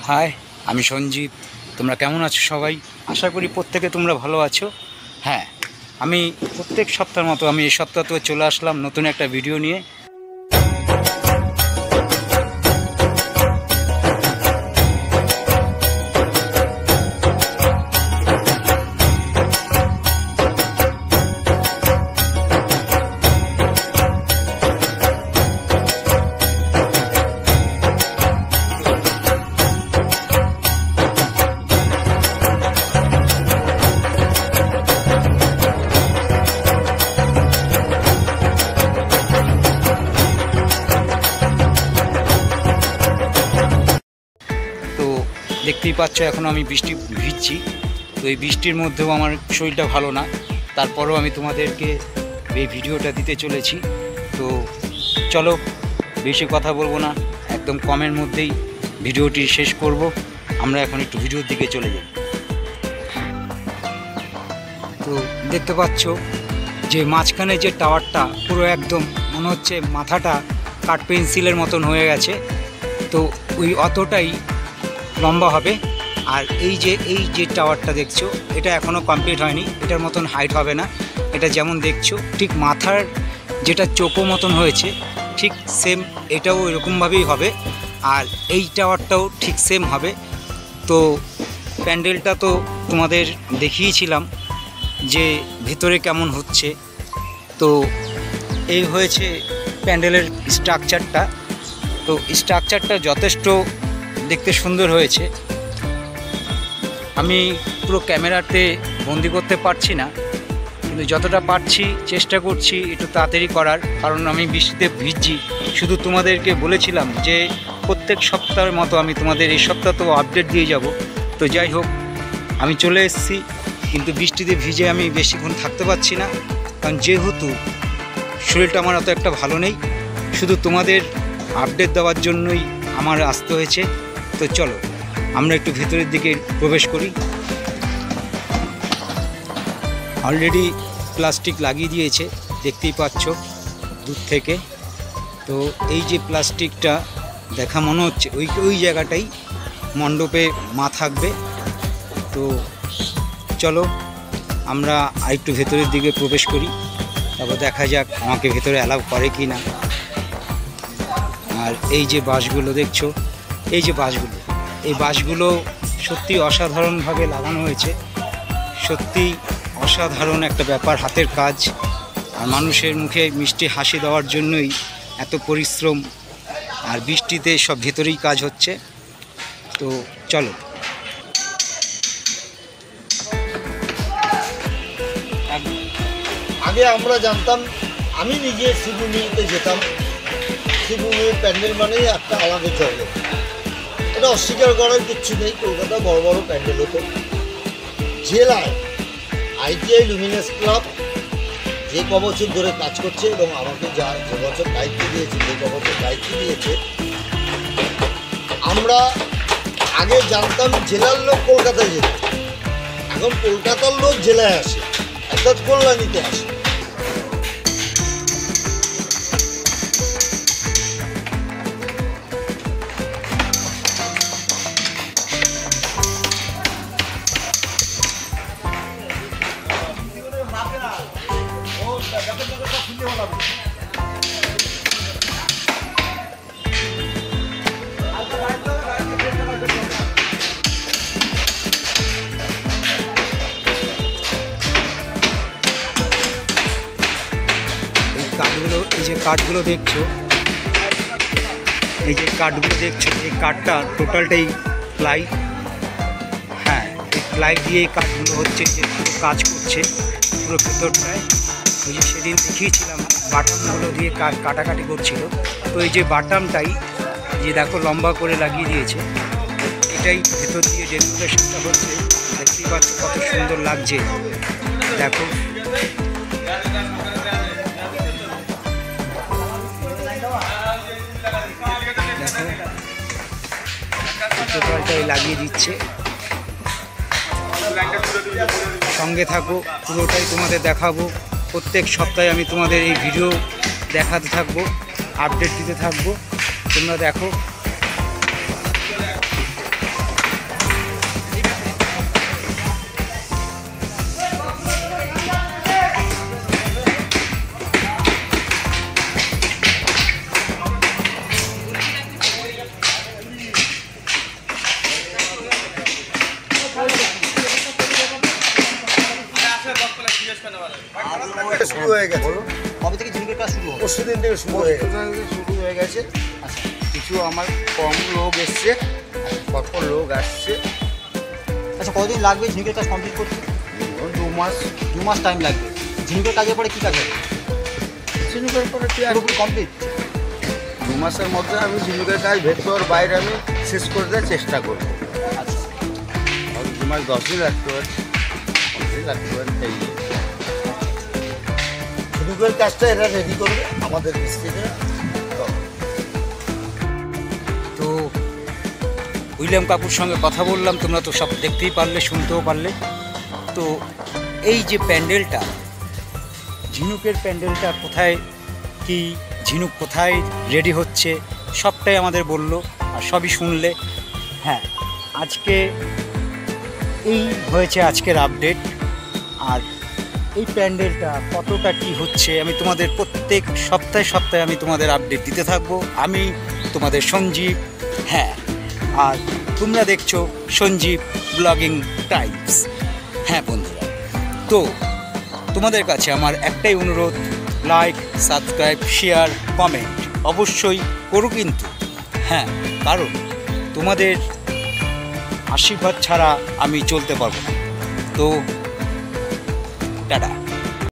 High, আমি সঞ্জিত। তোমরা কেমন আছো সবাই? আশা করি প্রত্যেকে তোমরা ভালো আছো। হ্যাঁ, আমি প্রত্যেক সপ্তাহের মতো আমি এই সপ্তাহতেও চলে আসলাম নতুন একটা ভিডিও নিয়ে। তো দেখতেই পাচ্ছ এখন আমি বৃষ্টি ভিজছি। তো এই বৃষ্টির মধ্যেও আমার শরীরটা ভালো না, তারপরেও আমি তোমাদেরকে এই ভিডিওটা দিতে চলেছি। তো চলো, বেশি কথা বলবো না, একদম কমের মধ্যেই ভিডিওটি শেষ করব। আমরা এখন একটু ভিডিওর দিকে চলে যাই। তো দেখতে পাচ্ছ যে মাঝখানে যে টাওয়ারটা পুরো একদম মনে হচ্ছে মাথাটা কাঠ পেন্সিলের মতন হয়ে গেছে। তো ওই অতটাই লম্বা হবে। আর এই যে টাওয়ারটা দেখছো, এটা এখনও কমপ্লিট হয়নি, এটার মতন হাইট হবে না। এটা যেমন দেখছো ঠিক মাথার যেটা চোখো মতন হয়েছে ঠিক সেম এটাও এরকমভাবেই হবে। আর এই টাওয়ারটাও ঠিক সেম হবে। তো প্যান্ডেলটা তো তোমাদের দেখিয়েছিলাম যে ভেতরে কেমন হচ্ছে। তো এই হয়েছে প্যান্ডেলের স্ট্রাকচারটা। তো স্ট্রাকচারটা যথেষ্ট দেখতে সুন্দর হয়েছে। আমি পুরো ক্যামেরাতে বন্দি করতে পারছি না, কিন্তু যতটা পারছি চেষ্টা করছি একটু তাড়াতাড়ি করার, কারণ আমি বৃষ্টিতে ভিজছি। শুধু তোমাদেরকে বলেছিলাম যে প্রত্যেক সপ্তাহের মতো আমি তোমাদের এই সপ্তাহ তো আপডেট দিয়ে যাব। তো যাই হোক, আমি চলে এসেছি, কিন্তু বৃষ্টিতে ভিজে আমি বেশিক্ষণ থাকতে পারছি না, কারণ যেহেতু শরীরটা আমার অত একটা ভালো নেই। শুধু তোমাদের আপডেট দেওয়ার জন্যই আমার আসতে হয়েছে। তো চলো আমরা একটু ভেতরের দিকে প্রবেশ করি। অলরেডি প্লাস্টিক লাগিয়ে দিয়েছে, দেখতেই পাচ্ছ দূর থেকে। তো এই যে প্লাস্টিকটা দেখা মনে হচ্ছে ওই জায়গাটাই মণ্ডপে মা থাকবে। তো চলো আমরা আরেকটু ভেতরের দিকে প্রবেশ করি, তারপর দেখা যাক আমাকে ভেতরে অ্যালাউ করে কি না। আর এই যে বাঁশগুলো দেখছো, এই বাঁশগুলো সত্যি অসাধারণভাবে লাগানো হয়েছে। সত্যি অসাধারণ একটা ব্যাপার, হাতের কাজ। আর মানুষের মুখে মিষ্টি হাসি দেওয়ার জন্যই এত পরিশ্রম। আর বৃষ্টিতে সব ভেতরেই কাজ হচ্ছে। তো চলো। আগে আমরা জানতাম, আমি নিজে শিবভূমিতে যেতাম, শিবভূমির প্যান্ডেল মানেই একটা আলাদা চলে। এটা অস্বীকার করার কিচ্ছু নেই, কলকাতা বড় বড় প্যান্ডেল হতো। জেলায় আইটিআই লুমিনাস ক্লাব যে কবছর ধরে কাজ করছে এবং আমাকে যে বছর দায়িত্ব দিয়েছে, আমরা আগে জানতাম জেলার লোক কলকাতায় যেত, এখন কলকাতার লোক জেলায় আসে, অর্থাৎ কল্যাণীতে আসে। এই যে কাঠগুলো দেখছো, এই কাঠটা টোটালটাই প্লাই। হ্যাঁ, এই প্লাই দিয়ে এই কাঠগুলো হচ্ছে যে পুরো কাজ করছে পুরো ভেতরটায়। ওই যে সেদিন দেখিয়েছিলাম বাটামগুলো দিয়ে কাটাকাটি করছিল। তো এই যে বাটামটাই যে দেখো লম্বা করে লাগিয়ে দিয়েছে, এটাই ভেতর দিয়ে ডেকোরেশনটা হচ্ছে। দেখতেই পাচ্ছ কত সুন্দর লাগছে, দেখো। টোটালটাই লাগিয়ে দিচ্ছে। সঙ্গে থাকো, পুরোটাই তোমাদের দেখাবো। প্রত্যেক সপ্তাহে আমি তোমাদের এই ভিডিও দেখাতে থাকবো, আপডেট দিতে থাকবো। তোমরা দেখো। শুরু হয়ে গেছে। কবে থেকে ঝিনুকের কাজ শুরু হবে? পরশু দিন থেকে শুরু হয়ে গেছে। শুরু হয়ে গেছে। আচ্ছা কিছু আমার কম লোক এসছে, পরপর লোক আসছে। আচ্ছা, কতদিন লাগবে ঝিনুকের কাজ কমপ্লিট করতে? 2 মাস। 2 মাস টাইম লাগবে। ঝিনুকের কাজের পরে কী কাজ হবে? ঝিনুকের পরে কি আর পুরোপুরি কমপ্লিট? 2 মাসের মধ্যে আমি ঝিনুকের কাজ ভেতর বাইরে আমি শেষ করে দেওয়ার চেষ্টা করবো। আচ্ছা, আর 2 মাস 10ই লাগতে পারে, 15ই লাগতে পারে, এই ঝিনুকের কাজটা এরা রেডি করবে আমাদের মিস্ত্রিরা। তো উইলিয়াম কাকুর সঙ্গে কথা বললাম, তোমরা তো সব দেখতেই পারলে, শুনতেও পারলে। তো এই যে প্যান্ডেলটা, ঝিনুকের প্যান্ডেলটা কোথায় কি, ঝিনুক কোথায় রেডি হচ্ছে, সবটাই আমাদের বললো আর সবই শুনলে। হ্যাঁ, আজকে এই হয়েছে আজকের আপডেট। আর এই প্যান্ডেলটা কতটা কি হচ্ছে আমি তোমাদের প্রত্যেক সপ্তাহে সপ্তাহে আমি তোমাদের আপডেট দিতে থাকবো। আমি তোমাদের সঞ্জীব। হ্যাঁ, আর তোমরা দেখছো সঞ্জীব ব্লগিং টাইমস। হ্যাঁ বন্ধুরা, তো তোমাদের কাছে আমার একটাই অনুরোধ, লাইক, সাবস্ক্রাইব, শেয়ার, কমেন্ট অবশ্যই করো কিন্তু। হ্যাঁ, কারণ তোমাদের আশীর্বাদ ছাড়া আমি চলতে পারবো না। তো টাটা।